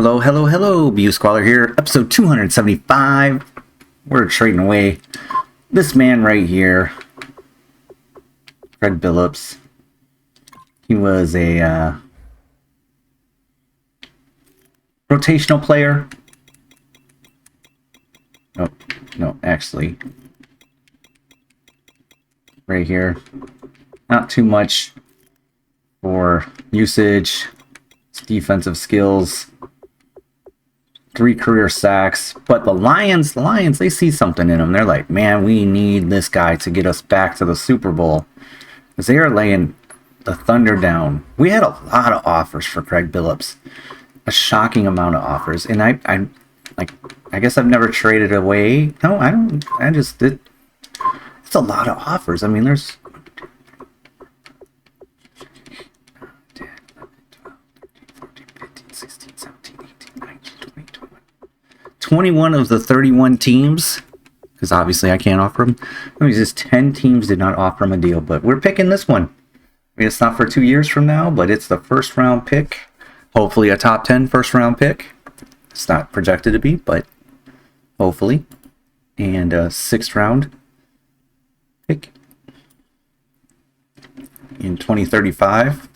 Hello, hello, hello, BU Squalor here, episode 275. We're trading away this man right here, Craig Billups. He was a rotational player. Oh, no, actually, right here, not too much for usage, defensive skills. 3 career sacks, but the Lions, they see something in him. They're like, man, we need this guy to get us back to the Super Bowl, because they are laying the thunder down. We had a lot of offers for Craig Billups, a shocking amount of offers, and I guess I've never traded away. No, I don't. I just did. It's a lot of offers. I mean, there's 21 of the 31 teams, because obviously I can't offer them. I mean, just 10 teams did not offer him a deal, but we're picking this one. I mean, it's not for 2 years from now, but it's the first round pick. Hopefully a top 10 first round pick. It's not projected to be, but hopefully. And a 6th round pick in 2035.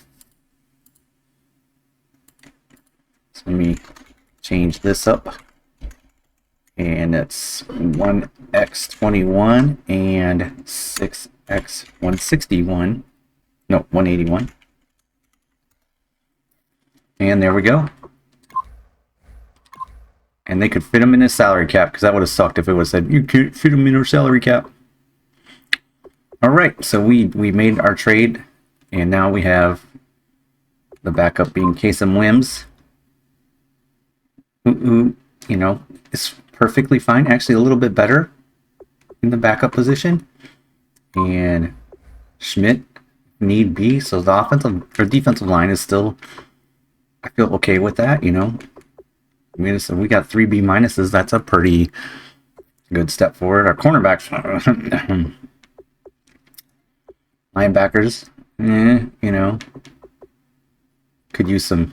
So let me change this up. And it's 1x21 and 6x161. No, 181. And there we go. And they could fit him in his salary cap, because that would have sucked if it would have said, you can't fit him in our salary cap. Alright, so we made our trade, and now we have the backup being Kasem Wims, who, you know, is perfectly fine, actually a little bit better in the backup position. And Schmidt, need be, so the offensive or defensive line is still, I feel okay with that, you know. I mean, so we got 3 B minuses. That's a pretty good step forward. Our cornerbacks, linebackers, you know, could use some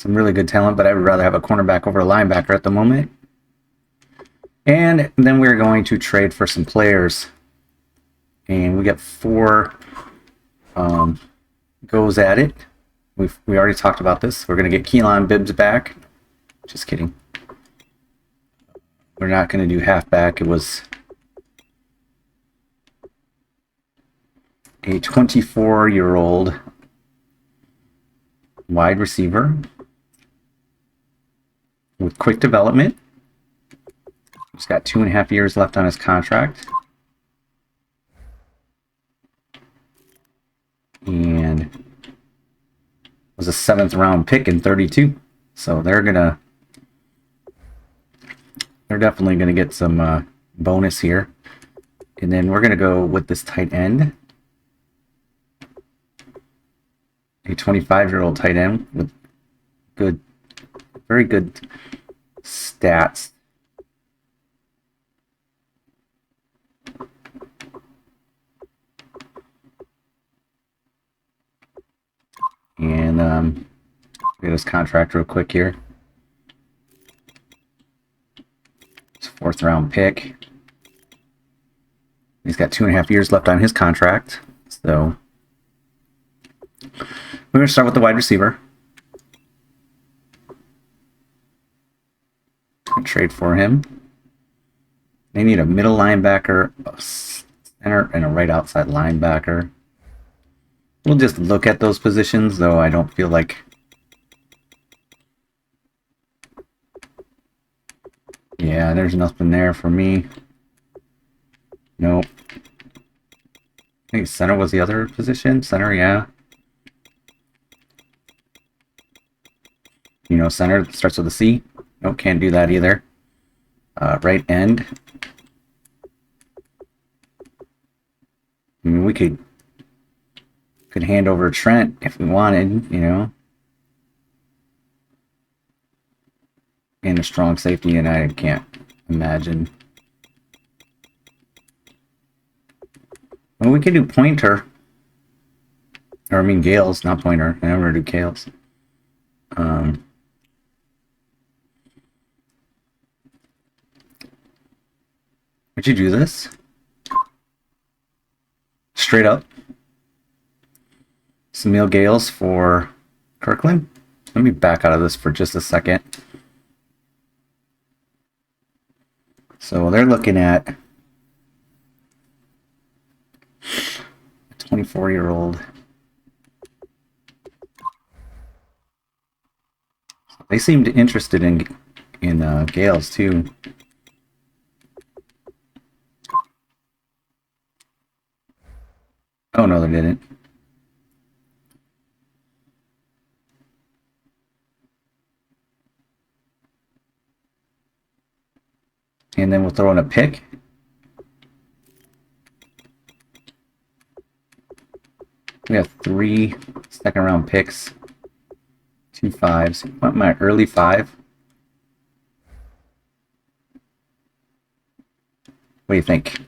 really good talent, but I would rather have a cornerback over a linebacker at the moment. And then we're going to trade for some players, and we got 4 goes at it. We already talked about this. We're going to get Keelan Bibbs back. Just kidding. We're not going to do halfback. It was a 24-year-old wide receiver with quick development. He's got 2.5 years left on his contract. And was a 7th round pick in 32. So they're definitely gonna get some bonus here. And then we're gonna go with this tight end. A 25-year-old tight end with very good stats. And get his contract real quick here. It's a 4th round pick. He's got 2.5 years left on his contract. So we're going to start with the wide receiver. And trade for him. They need a middle linebacker, a center, and a right outside linebacker. We'll just look at those positions, though I don't feel like... Yeah, there's nothing there for me. Nope. I think center was the other position. Center, yeah. You know, center starts with a C. Nope, can't do that either. Right end. I mean, we could hand over Trent if we wanted, you know. And a strong safety, and I can't imagine. Well, we could do Pointer. Or I mean Gales, not Pointer. I never do Gales. Would you do this? Straight up. Samil Gales for Kirkland. Let me back out of this for just a second. So they're looking at a 24-year-old. They seemed interested in Gales too. Oh no, they didn't. And then we'll throw in a pick. We have 3 second-round picks, 2 5s. I want my early 5. What do you think?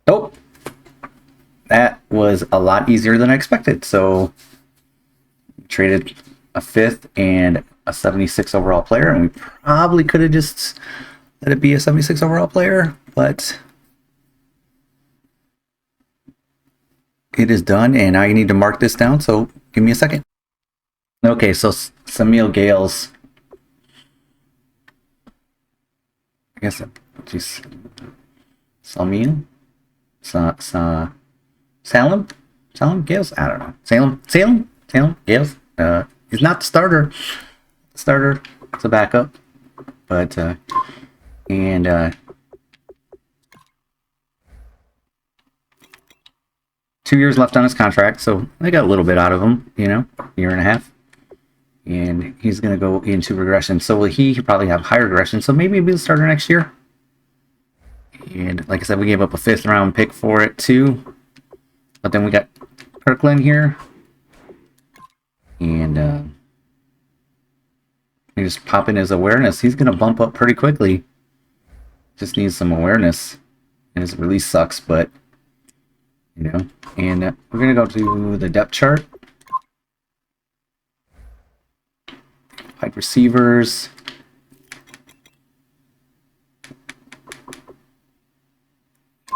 Oh, that was a lot easier than I expected. So we traded a 5th and a 76 overall player, and we probably could have just let it be a 76 overall player, but it is done, and now you need to mark this down, so give me a second. Okay, so Samil Gales. I guess, geez. Samil? Salem Gales? I don't know. Salem Gales? He's not the starter. It's a backup. But, and, 2 years left on his contract, so they got a little bit out of him, you know, year and a half. And he's going to go into regression. So will he probably have higher regression, so maybe he'll be the starter next year. And like I said, we gave up a 5th round pick for it too. But then we got Kirkland here. And he just pop in his awareness. He's going to bump up pretty quickly. Just needs some awareness. And his release sucks, but, you know. And we're going to go to the depth chart. Wide receivers.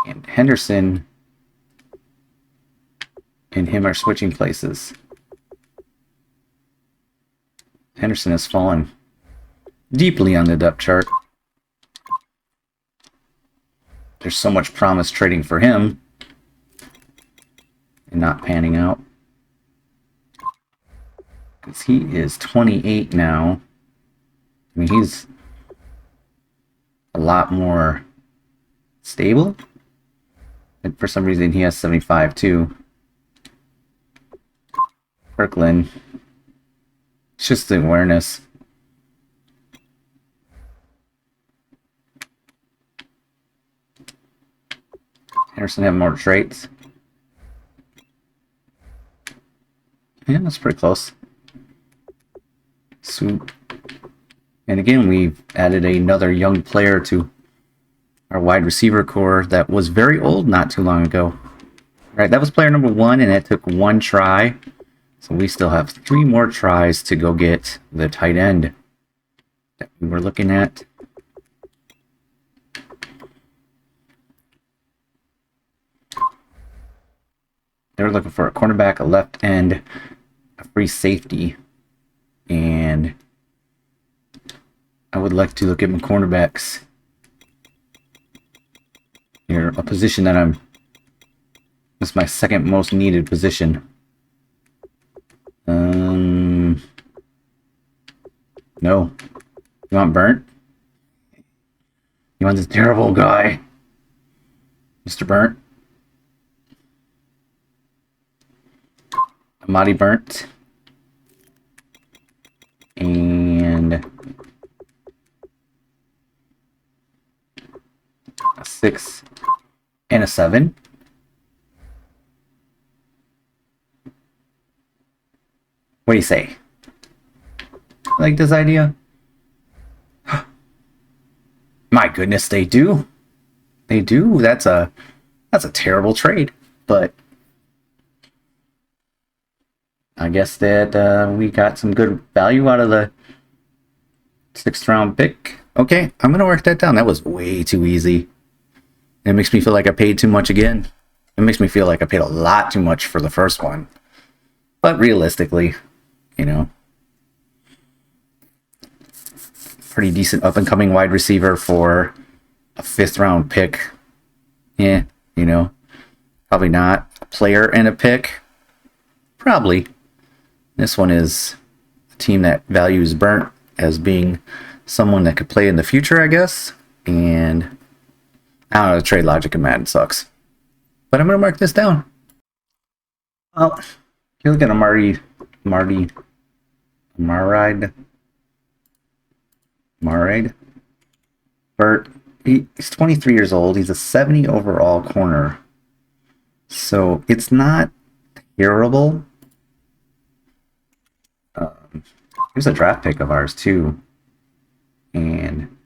And Henderson and him are switching places. Henderson has fallen deeply on the depth chart. There's so much promise trading for him and not panning out. Because he is 28 now. I mean, he's a lot more stable. And for some reason, he has 75 too. Kirkland. It's just the awareness. Henderson have more traits. Yeah, that's pretty close. Swoop. And again, we've added another young player to our wide receiver core that was very old not too long ago. All right, that was player number 1, and it took 1 try. So we still have 3 more tries to go get the tight end that we were looking at. They were looking for a cornerback, a left end, a free safety, and I would like to look at my cornerbacks. Here, a position that this is my second most needed position. No. You want Burnt? You want this terrible guy? Mr. Burnt? Amadi Burnt. And a 6 and a 7. What do you say? Like this idea? My goodness, they do. They do. That's a terrible trade, but I guess that we got some good value out of the 6th round pick. Okay, I'm gonna work that down. That was way too easy. It makes me feel like I paid too much again. It makes me feel like I paid a lot too much for the first one. But realistically, you know, pretty decent up and coming wide receiver for a 5th round pick. Yeah, you know, probably not a player and a pick. Probably. This one is a team that values Burnt as being someone that could play in the future, I guess. And I don't know, the trade logic in Madden sucks. But I'm going to mark this down. Well, you look at Maride, Burt. He's 23 years old. He's a 70 overall corner. So it's not terrible. He was a draft pick of ours, too. And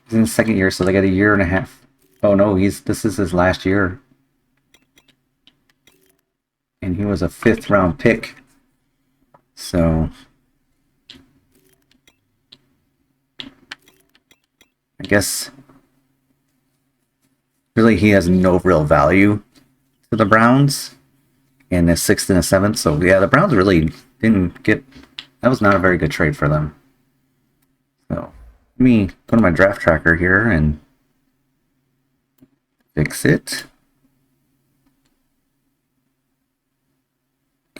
he's in his second year, so they got a year and a half. Oh no, this is his last year. And he was a 5th round pick. So I guess really he has no real value to the Browns in a 6th and a 7th. So yeah, the Browns really didn't get, that was not a very good trade for them. So let me go to my draft tracker here and fix it.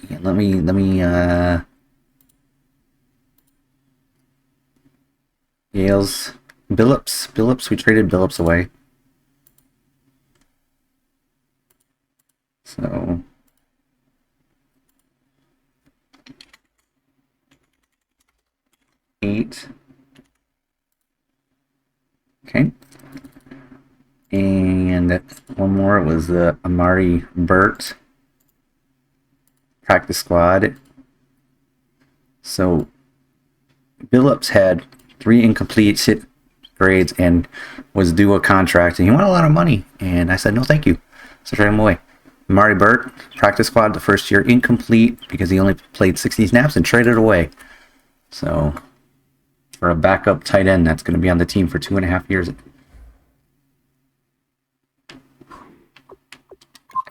And let me Yale's Billups, we traded Billups away. So eight. Okay. And one more was the Amari Burt practice squad. So Billups had 3 incomplete grades and was due a contract, and he wanted a lot of money. And I said, no, thank you. So trade him away. Amari Burt, practice squad the first year, incomplete because he only played 60 snaps and traded away. So for a backup tight end that's going to be on the team for 2.5 years.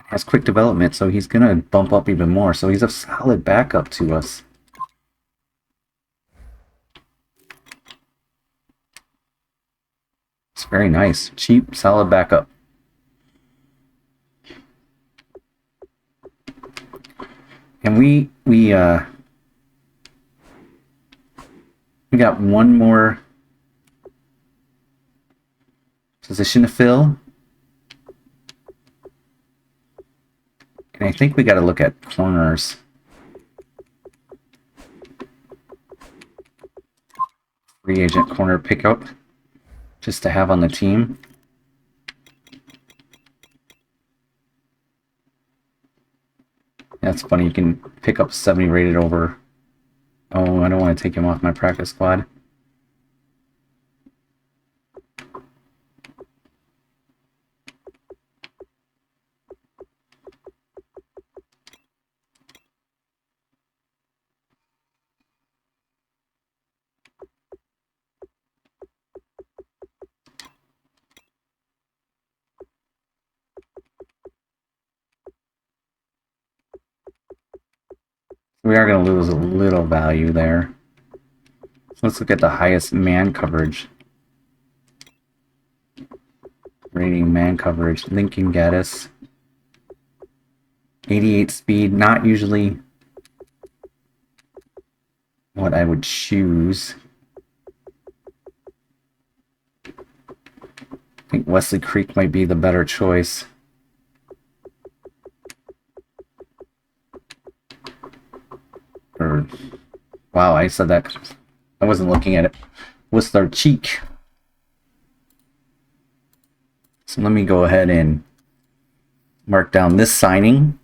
Has quick development, so he's going to bump up even more. So he's a solid backup to us. It's very nice. Cheap, solid backup. And we got one more position to fill. And I think we got to look at corners. Free agent corner pickup just to have on the team. That's funny. You can pick up 70 rated over. Oh, I don't want to take him off my practice squad. We are going to lose a little value there. So let's look at the highest man coverage. Rating man coverage. Lincoln Gaddis. 88 speed. Not usually what I would choose. I think Wesley Creek might be the better choice. Or, wow, I said that. I wasn't looking at it. Whistler Cheek. So let me go ahead and mark down this signing.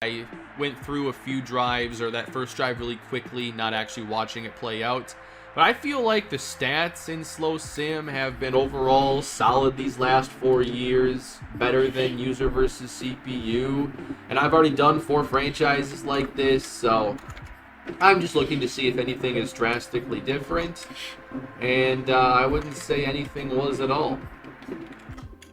I went through a few drives, or that first drive really quickly, not actually watching it play out. But I feel like the stats in Slow Sim have been overall solid these last 4 years, better than user versus CPU. And I've already done 4 franchises like this, so I'm just looking to see if anything is drastically different. And I wouldn't say anything was at all.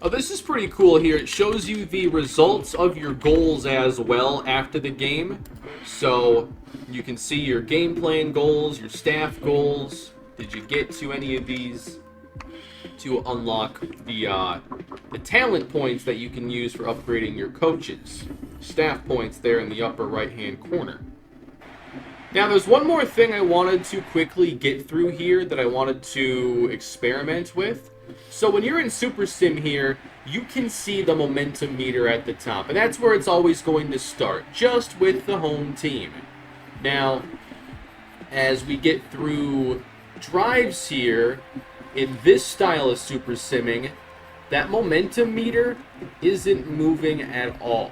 Oh, this is pretty cool here. It shows you the results of your goals as well after the game. So you can see your game plan goals, your staff goals. Did you get to any of these to unlock the talent points that you can use for upgrading your coaches? Staff points there in the upper right-hand corner. Now, there's one more thing I wanted to quickly get through here that I wanted to experiment with. So when you're in Super Sim here, you can see the momentum meter at the top, and that's where it's always going to start, just with the home team. Now, as we get through drives here, in this style of Super Simming, that momentum meter isn't moving at all.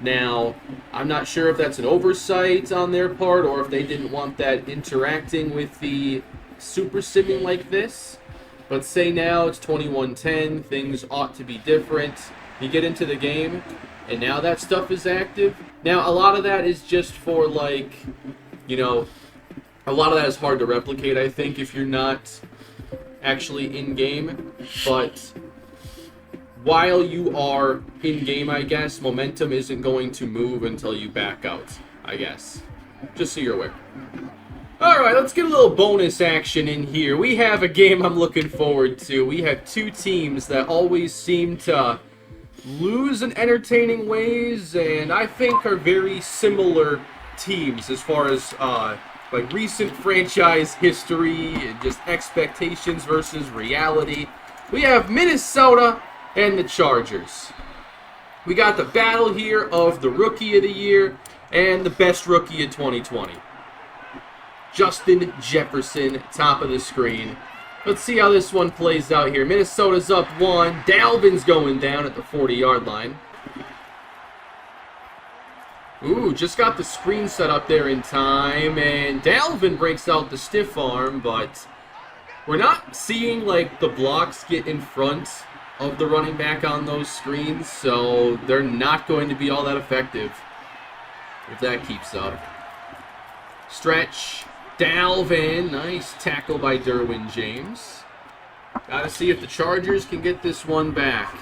Now, I'm not sure if that's an oversight on their part, or if they didn't want that interacting with the Super Simming like this. But say now it's 21:10, things ought to be different. You get into the game, and now that stuff is active. Now, a lot of that is just for, like, you know, a lot of that is hard to replicate, I think, if you're not actually in-game. But while you are in-game, I guess, momentum isn't going to move until you back out, I guess. Just so you're aware. Alright, let's get a little bonus action in here. We have a game I'm looking forward to. We have 2 teams that always seem to lose in entertaining ways, and I think are very similar teams as far as like recent franchise history and just expectations versus reality. We have Minnesota and the Chargers. We got the battle here of the Rookie of the Year and the best rookie of 2020. Justin Jefferson, top of the screen. Let's see how this one plays out here. Minnesota's up 1. Dalvin's going down at the 40-yard line. Ooh, just got the screen set up there in time, and Dalvin breaks out the stiff arm, but we're not seeing, like, the blocks get in front of the running back on those screens, so they're not going to be all that effective if that keeps up. Stretch. Dalvin, nice tackle by Derwin James. Gotta see if the Chargers can get this one back.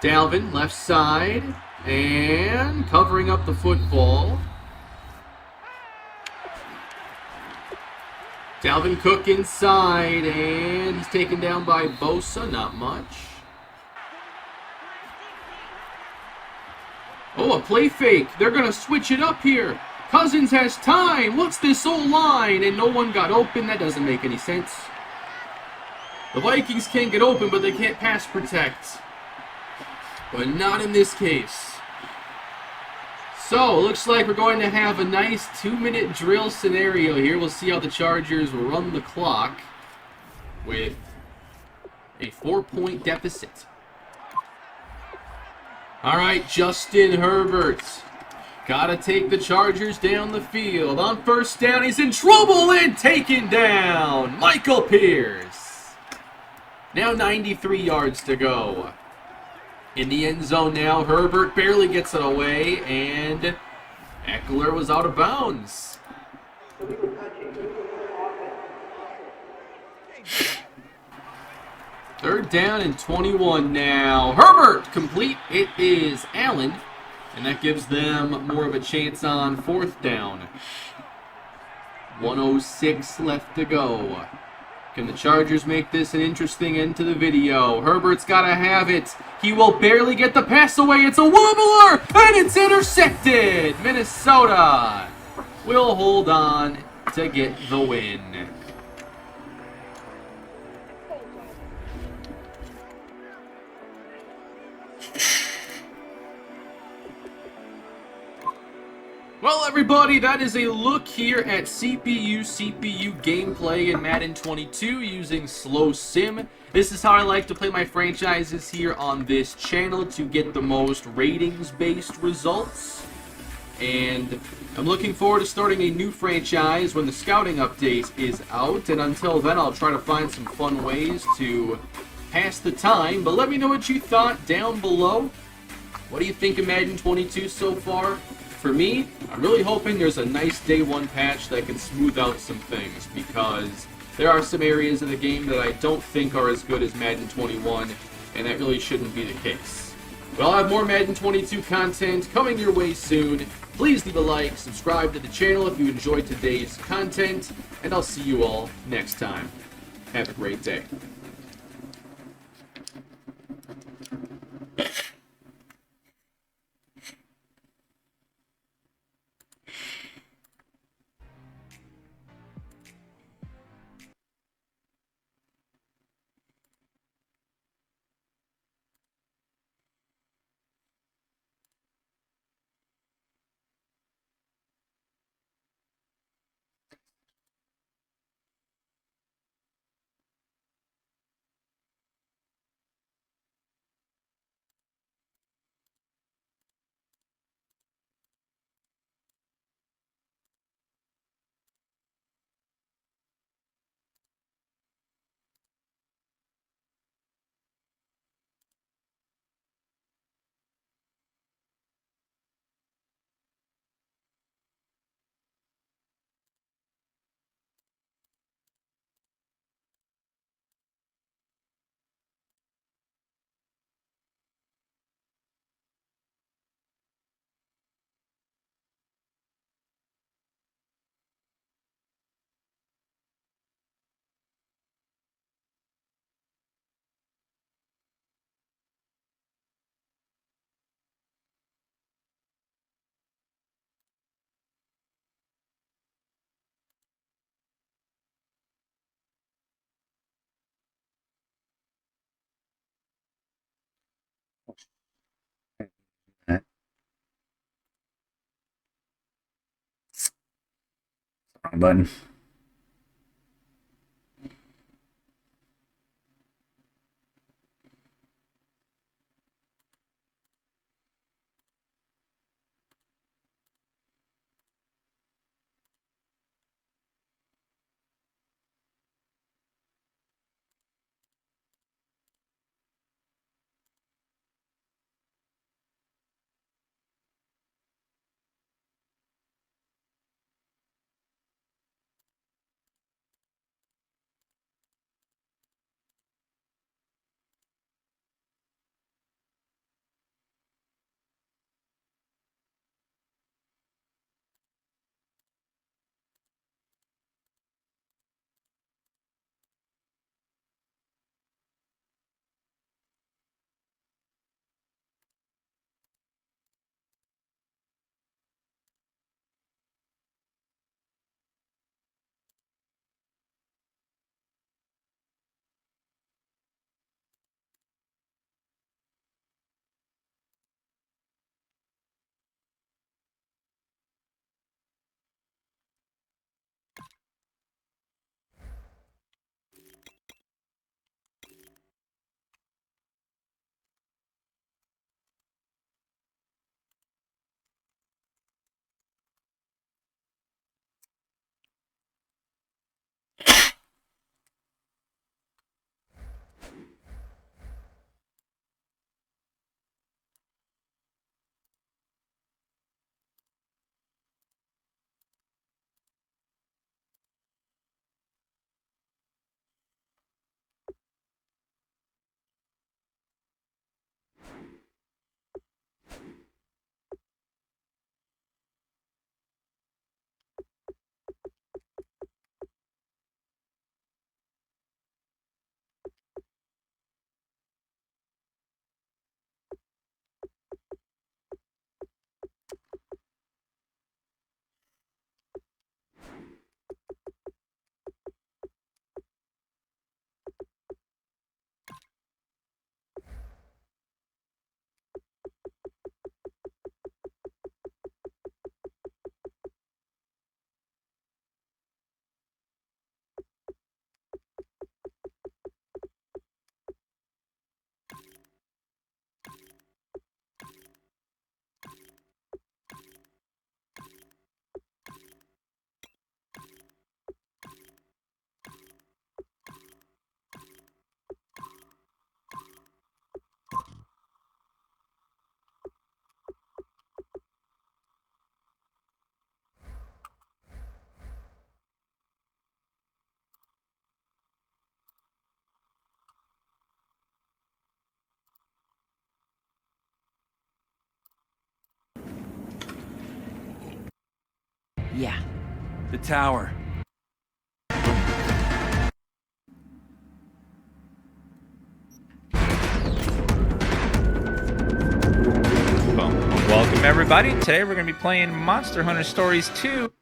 Dalvin, left side, and covering up the football. Dalvin Cook inside, and he's taken down by Bosa, not much. Oh, a play fake. They're gonna switch it up here. Cousins has time. What's this O-line? And no one got open. That doesn't make any sense. The Vikings can't get open, but they can't pass protect. But not in this case. So, looks like we're going to have a nice 2-minute drill scenario here. We'll see how the Chargers run the clock with a 4-point deficit. All right, Justin Herbert. Gotta take the Chargers down the field. On first down, he's in trouble and taken down. Michael Pierce. Now 93 yards to go. In the end zone now, Herbert barely gets it away, and Eckler was out of bounds. Third down and 21 now. Herbert complete. It is Allen. And that gives them more of a chance on fourth down. 1:06 left to go. Can the Chargers make this an interesting end to the video? Herbert's got to have it. He will barely get the pass away. It's a wobbler, and it's intercepted. Minnesota will hold on to get the win. Well, everyone. everybody, that is a look here at CPU gameplay in Madden 22 using Slow Sim. This is how I like to play my franchises here on this channel to get the most ratings-based results. And I'm looking forward to starting a new franchise when the scouting update is out, and until then I'll try to find some fun ways to pass the time. But let me know what you thought down below. What do you think of Madden 22 so far? For me, I'm really hoping there's a nice day one patch that can smooth out some things, because there are some areas of the game that I don't think are as good as Madden 21, and that really shouldn't be the case. But I'll have more Madden 22 content coming your way soon. Please leave a like, subscribe to the channel if you enjoyed today's content, and I'll see you all next time. Have a great day. Wrong button. Yeah. The tower. Well, welcome everybody. Today we're going to be playing Monster Hunter Stories 2.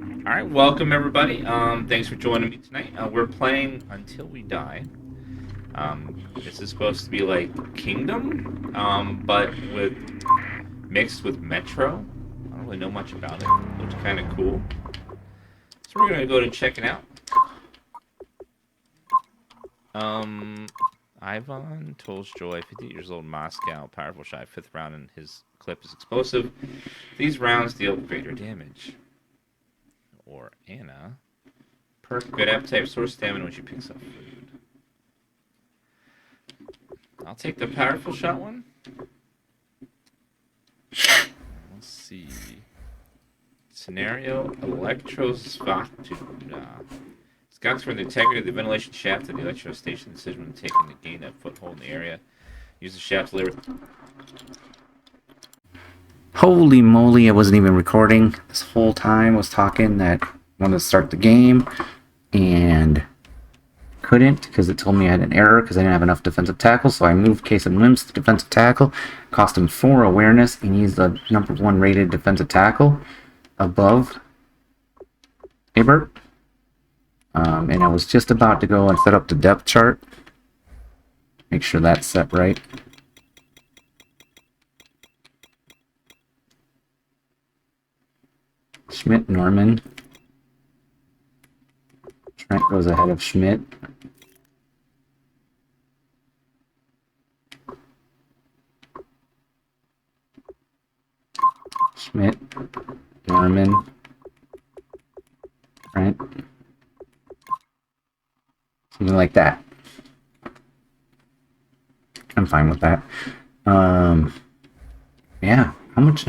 All right, welcome everybody. Thanks for joining me tonight. We're playing Until We Die. This is supposed to be like Kingdom, but mixed with Metro. I don't really know much about it. Looks kind of cool. So we're gonna go and check it out. Ivan Tolstoy, 58 years old, Moscow, powerful shot, 5th round, and his clip is explosive. These rounds deal greater damage. Or Anna. Perk, good appetite, restores stamina when she picks up food. I'll take the powerful shot one. Let's see. Scenario, Electrosvatuda. Scouts for the integrity of the ventilation shaft of the electro station. Decision when taking to gain a foothold in the area. Use the shaft to deliver. Holy moly, I wasn't even recording this whole time. I was talking that I wanted to start the game and couldn't because it told me I had an error because I didn't have enough defensive tackle. So I moved Case and Limbs to defensive tackle, cost him 4 awareness, and he's the #1 rated defensive tackle above Abert. And I was just about to go and set up the depth chart. Make sure that's set right. Schmidt, Norman. Trent goes ahead of Schmidt. Schmidt, Norman, Trent. Something like that. I'm fine with that. Yeah. How much?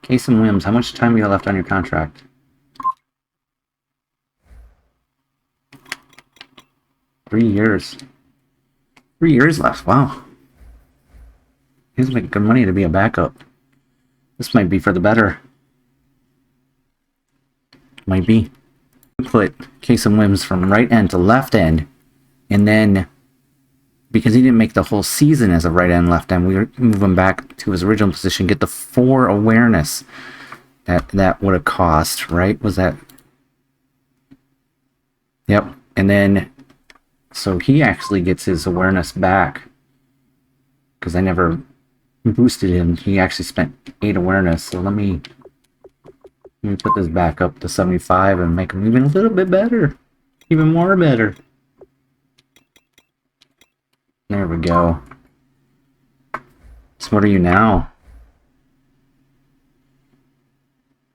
Case and Wims, how much time you got left on your contract? 3 years. 3 years left. Wow. Seems like good money to be a backup. This might be for the better. Might be. Put Case and Wims from right end to left end, and then because he didn't make the whole season as a right end, left end, we move him back to his original position, get the 4 awareness that would have cost, right? Was that? Yep. And then, so he actually gets his awareness back because I never boosted him. He actually spent 8 awareness. So let me put this back up to 75 and make him even a little bit better. Even more better. There we go. So what are you now?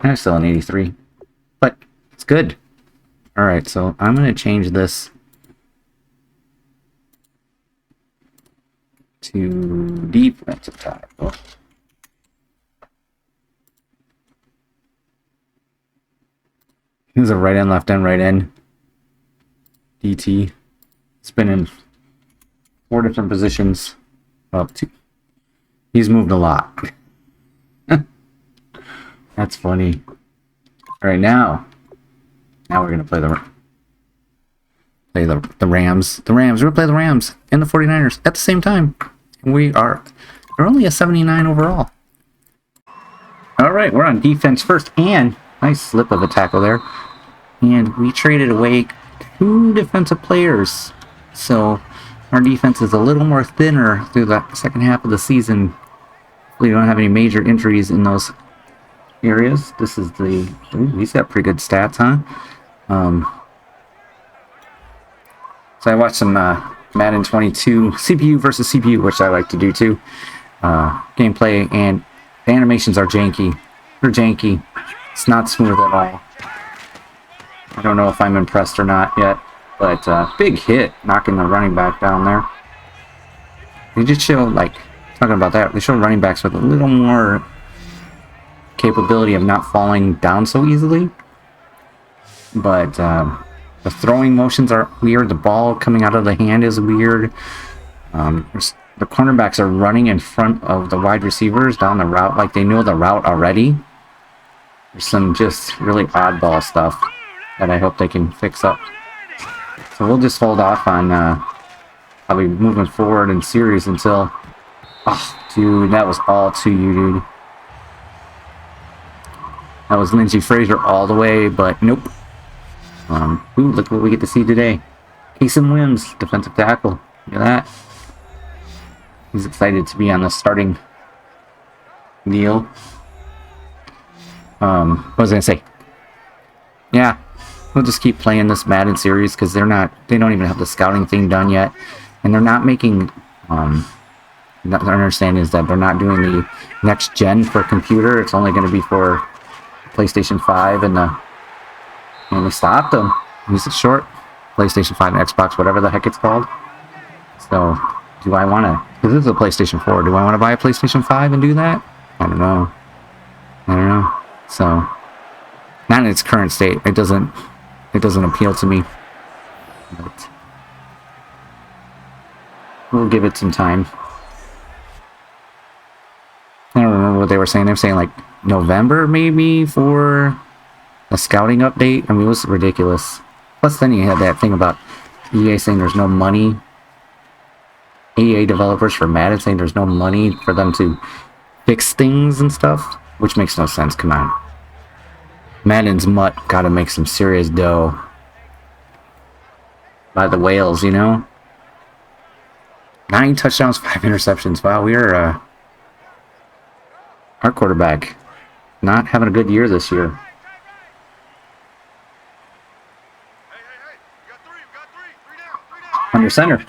I'm still an 83. But it's good. Alright, so I'm going to change this to defensive tackle. He's a right end, left end, right end. DT. It's been in 4 different positions. Well, 2. He's moved a lot. That's funny. Alright, now we're gonna play the Rams. We're gonna play the Rams and the 49ers at the same time. We're only a 79 overall. Alright, we're on defense first, and nice slip of a tackle there. And we traded away 2 defensive players. So our defense is a little more thinner through the second half of the season. We don't have any major injuries in those areas. This is the... Ooh, he's got pretty good stats, huh? So I watched some Madden 22 CPU versus CPU, which I like to do too. gameplay, and the animations are janky. They're janky. It's not smooth at all. I don't know if I'm impressed or not yet, but big hit knocking the running back down there. They just show, like, talking about that, they show running backs with a little more capability of not falling down so easily. But the throwing motions are weird. The ball coming out of the hand is weird. The cornerbacks are running in front of the wide receivers down the route like they know the route already. There's some just really oddball stuff that I hope they can fix up. So we'll just hold off on probably moving forward in series until... Oh, dude, that was all to you, dude. That was Lindsey Frazier all the way, but nope. Ooh, look what we get to see today. Casey Wims, defensive tackle. Look at that. He's excited to be on the starting deal. What was I gonna say? Yeah, we'll just keep playing this Madden series because they don't even have the scouting thing done yet, and they're not making. Their understanding is that they're not doing the next gen for computer. It's only going to be for PlayStation 5 and they stopped them. Use it short. PlayStation 5 and Xbox, whatever the heck it's called. So, do I want to... Because this is a PlayStation 4. Do I want to buy a PlayStation 5 and do that? I don't know. So, not in its current state. It doesn't appeal to me. But we'll give it some time. I don't remember what they were saying. They were saying like November maybe for a scouting update. I mean, it was ridiculous. Plus then you had that thing about EA saying there's no money. EA developers for Madden saying there's no money for them to fix things and stuff. Which makes no sense, come on. Madden's mutt gotta make some serious dough. By the whales, you know? 9 touchdowns, 5 interceptions. Wow, we're our quarterback not having a good year this year. Under center.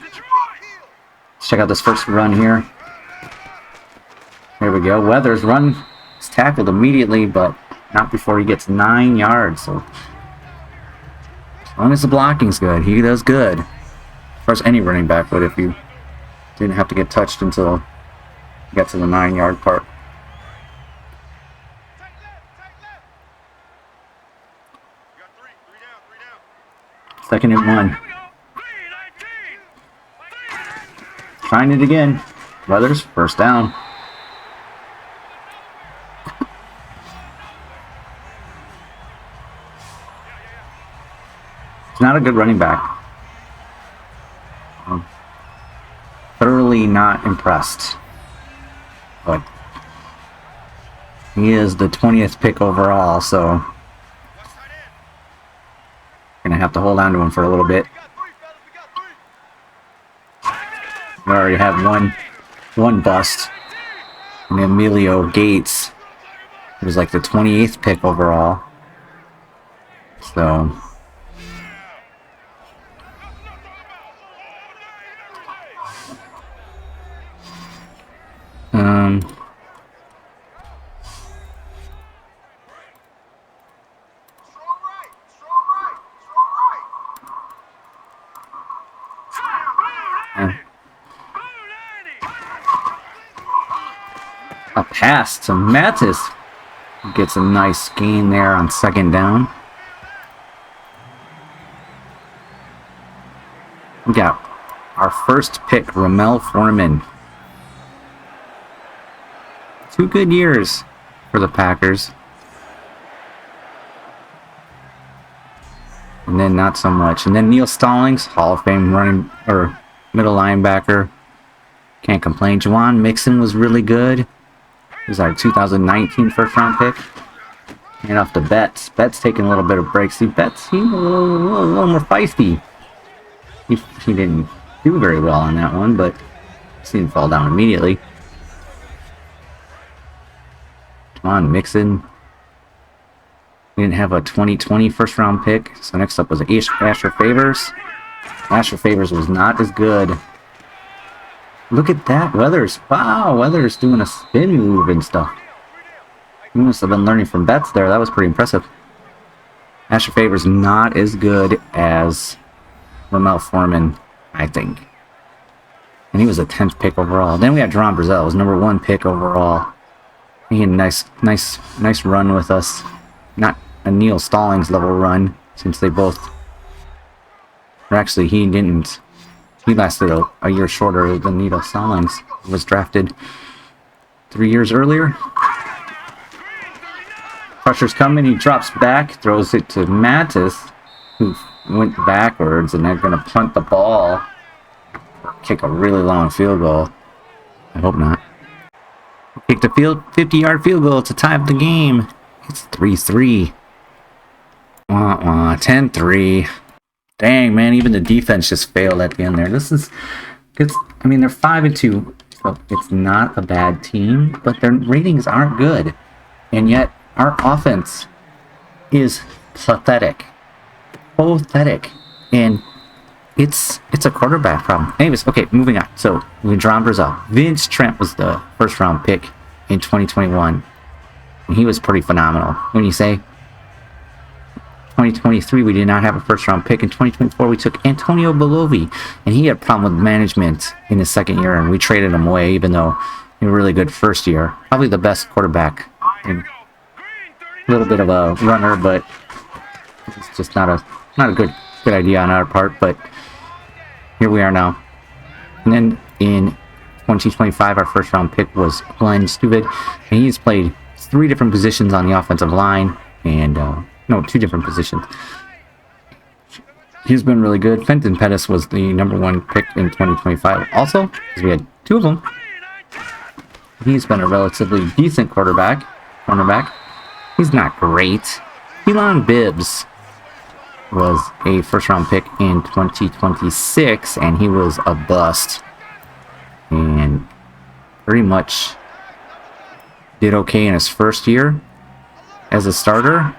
Let's check out this first run here. There we go. Weathers run is tackled immediately, but not before he gets 9 yards. So as long as the blocking's good, he does good. As far as any running back would if you didn't have to get touched until you got to the 9-yard part. Second and 1. Trying it again. Weathers, first down. He's not a good running back. I'm thoroughly not impressed. But he is the 20th pick overall, so gonna have to hold on to him for a little bit. We already have one bust. And Emilio Gates, who was like the 28th pick overall. So a pass to Mattis. Gets a nice gain there on second down. We got our first pick, Ramel Foreman. 2 good years for the Packers. And then not so much. And then Neil Stallings, Hall of Fame running or middle linebacker. Can't complain. Juwan Mixon was really good. He was our 2019 first round pick. And off to Betts. Betts taking a little bit of breaks. See, Betts, he's a little more feisty. He didn't do very well on that one, but he didn't fall down immediately. Come on, Mixon. We didn't have a 2020 first round pick, so next up was Asher Favors. Asher Favors was not as good Look at that. Weathers. Wow, Weathers doing a spin move and stuff. He must have been learning from Betts there. That was pretty impressive. Asher Favor's not as good as Ramel Foreman, I think. And he was a 10th pick overall. Then we had Deron Brazil, was number 1 pick overall. He had a nice run with us. Not a Neil Stallings level run, since they both... Or actually, he didn't. He lasted a year shorter than Neil Stallings. He was drafted 3 years earlier. Pressure's coming, he drops back, throws it to Mattis, who went backwards, and they're going to punt the ball. Kick a really long field goal. I hope not. Kicked a 50-yard field goal to tie up the game. It's 3-3. 10-3. Dang, man, even the defense just failed at the end there. I mean, they're 5-2, so it's not a bad team, but their ratings aren't good. And yet, our offense is pathetic. Pathetic. And it's a quarterback problem. Anyways, okay, moving on. So, Deron Brazil. Vince Trent was the first-round pick in 2021. And he was pretty phenomenal. When you say 2023, we did not have a first-round pick. In 2024, we took Antonio Balovi. And he had a problem with management in his second year, and we traded him away, even though he was a really good first year. Probably the best quarterback. And a little bit of a runner, but it's just not a good idea on our part. But here we are now. And then in 2025, our first round pick was Glenn Stubid, and he's played 3 different positions on the offensive line, and no, 2 different positions. He's been really good. Fenton Pettis was the number 1 pick in 2025 also, because we had 2 of them. He's been a relatively decent cornerback. He's not great. Elon Bibbs was a first-round pick in 2026, and he was a bust. And pretty much did okay in his first year as a starter,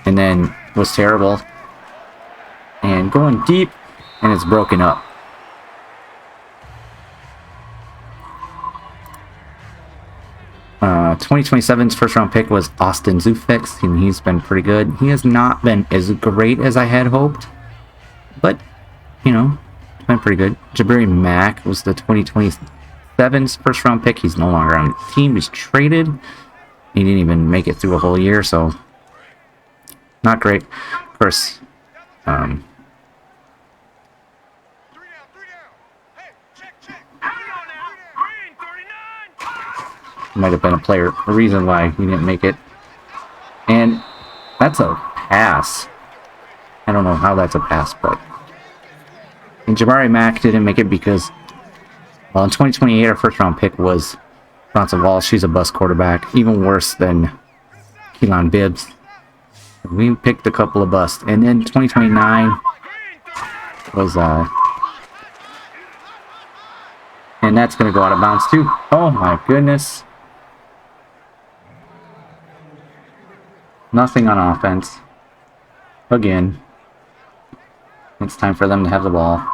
and then was terrible. And going deep, and it's broken up. 2027's first round pick was Austin Zufix, and he's been pretty good. He has not been as great as I had hoped, but, you know, it's been pretty good. Jabari Mack was the 2027's first round pick. He's no longer on the team. He's traded. He didn't even make it through a whole year, so not great. Of course, might have been a reason why he didn't make it. And that's a pass. I don't know how that's a pass, but... And Jabari Mack didn't make it because... Well, in 2028, our first-round pick was Bronson Walsh. She's a bust quarterback. Even worse than Keelan Bibbs. We picked a couple of busts. And then 2029 was... And that's going to go out of bounds, too. Oh, my goodness. Nothing on offense. Again. It's time for them to have the ball.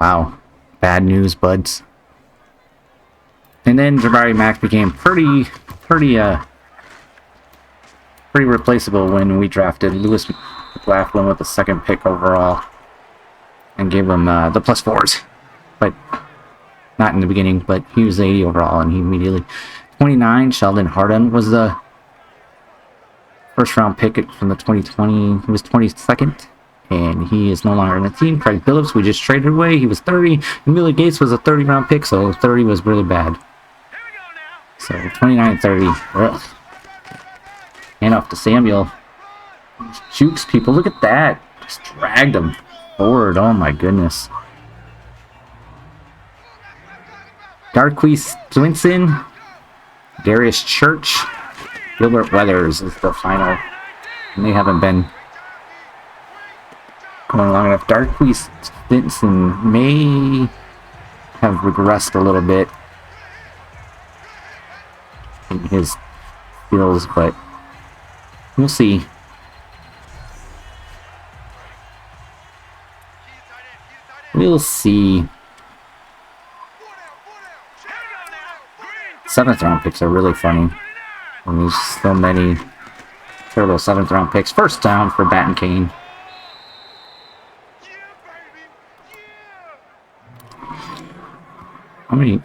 Wow. Bad news, buds. And then Jabari Mack became pretty replaceable when we drafted Lewis McLaughlin with the 2nd pick overall. And gave him the +4s. But... not in the beginning, but he was 80 overall, and he immediately... 29, Sheldon Harden was the first-round pick from the 2020... He was 22nd, and he is no longer on the team. Craig Billups, we just traded away. He was 30. Amelia Gates was a 30-round pick, so 30 was really bad. So, 29 30. Ugh. Hand off to Samuel. Jukes people. Look at that. Just dragged him forward. Oh, my goodness. Darquise Swinson, Darius Church, Gilbert Weathers is the final. And they haven't been going long enough. Darquise Swinson may have regressed a little bit in his skills, but we'll see. We'll see. 7th round picks are really funny. And there's so many terrible 7th round picks. First down for Bat and Kane.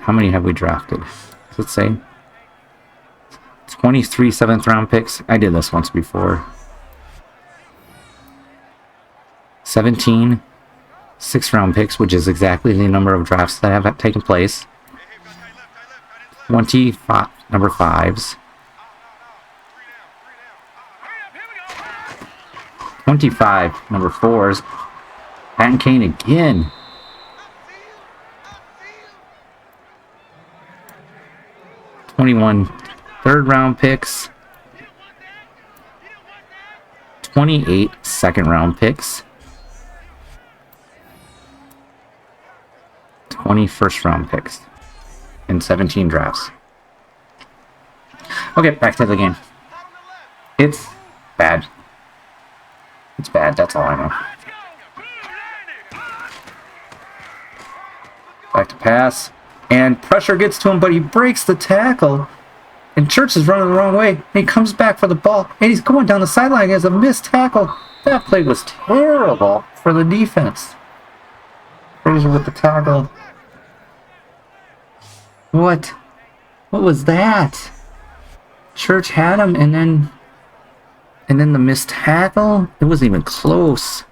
How many have we drafted? Does it say? 23 7th round picks. I did this once before. 17 6th round picks, which is exactly the number of drafts that have taken place. 25 number 5s. 25 number 4s. Pat and Kane again. 21 3rd round picks. 28 2nd round picks. 20 1st round picks. And 17 drafts. Okay, back to the game. It's bad. It's bad, that's all I know. Back to pass. And pressure gets to him, but he breaks the tackle. And Church is running the wrong way. And he comes back for the ball. And he's going down the sideline. He has a missed tackle. That play was terrible for the defense. Frazier with the tackle. What? What was that? Church had him, and then the missed tackle? It wasn't even close.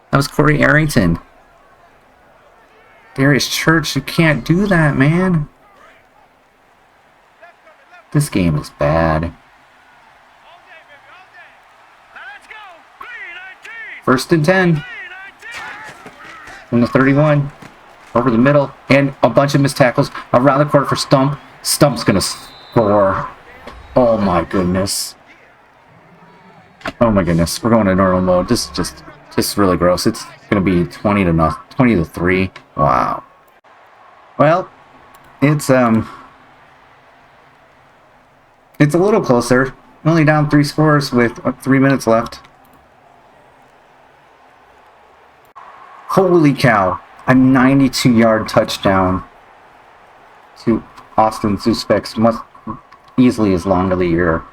That was Corey Arrington. Darius Church, you can't do that, man. This game is bad. 1st and 10. From the 31. Over the middle. And a bunch of missed tackles. Around the court for Stump. Stump's going to score. Oh my goodness. Oh my goodness. We're going to normal mode. This is just really gross. It's going to be 20 to 3. Wow. Well, it's a little closer. Only down 3 scores with 3 minutes left. Holy cow. A 92-yard touchdown to Austin Suspects. Must easily his long of the year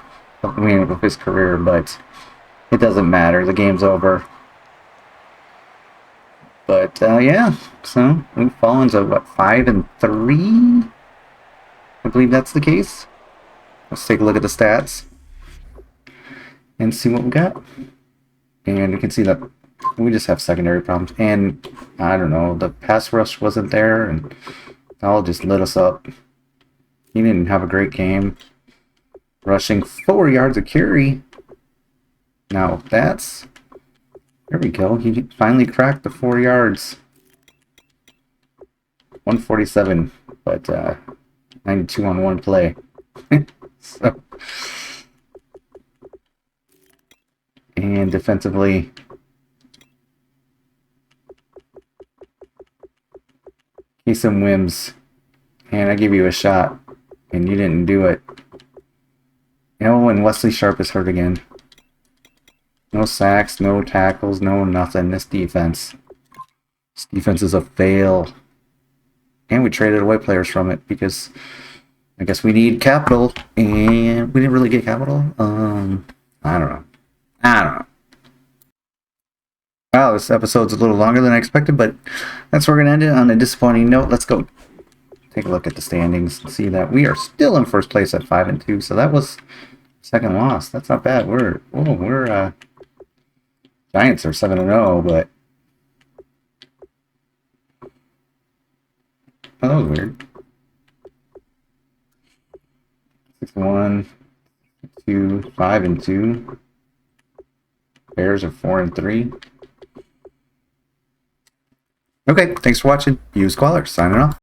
of his career, but it doesn't matter. The game's over. But yeah, so we've fallen to what, 5-3? I believe that's the case. Let's take a look at the stats and see what we got. And you can see that we just have secondary problems. And I don't know, the pass rush wasn't there, and all just lit us up. He didn't have a great game. Rushing 4 yards a carry. Now that's... There we go. He finally cracked the 4 yards. 147, but 92 on one play. So, and defensively, some whims, and I give you a shot, and you didn't do it. And Wesley Sharp is hurt again. No sacks, no tackles, no nothing. This defense is a fail. And we traded away players from it because I guess we need capital, and we didn't really get capital. I don't know. Wow, this episode's a little longer than I expected, but that's where we're going to end it on a disappointing note. Let's go take a look at the standings and see that we are still in first place at 5-2. So that was second loss. That's not bad. We're Giants are 7-0, but oh, that was weird. 6-1, 5-2. Bears are 4-3. Okay, thanks for watching. You Squaller, signing off.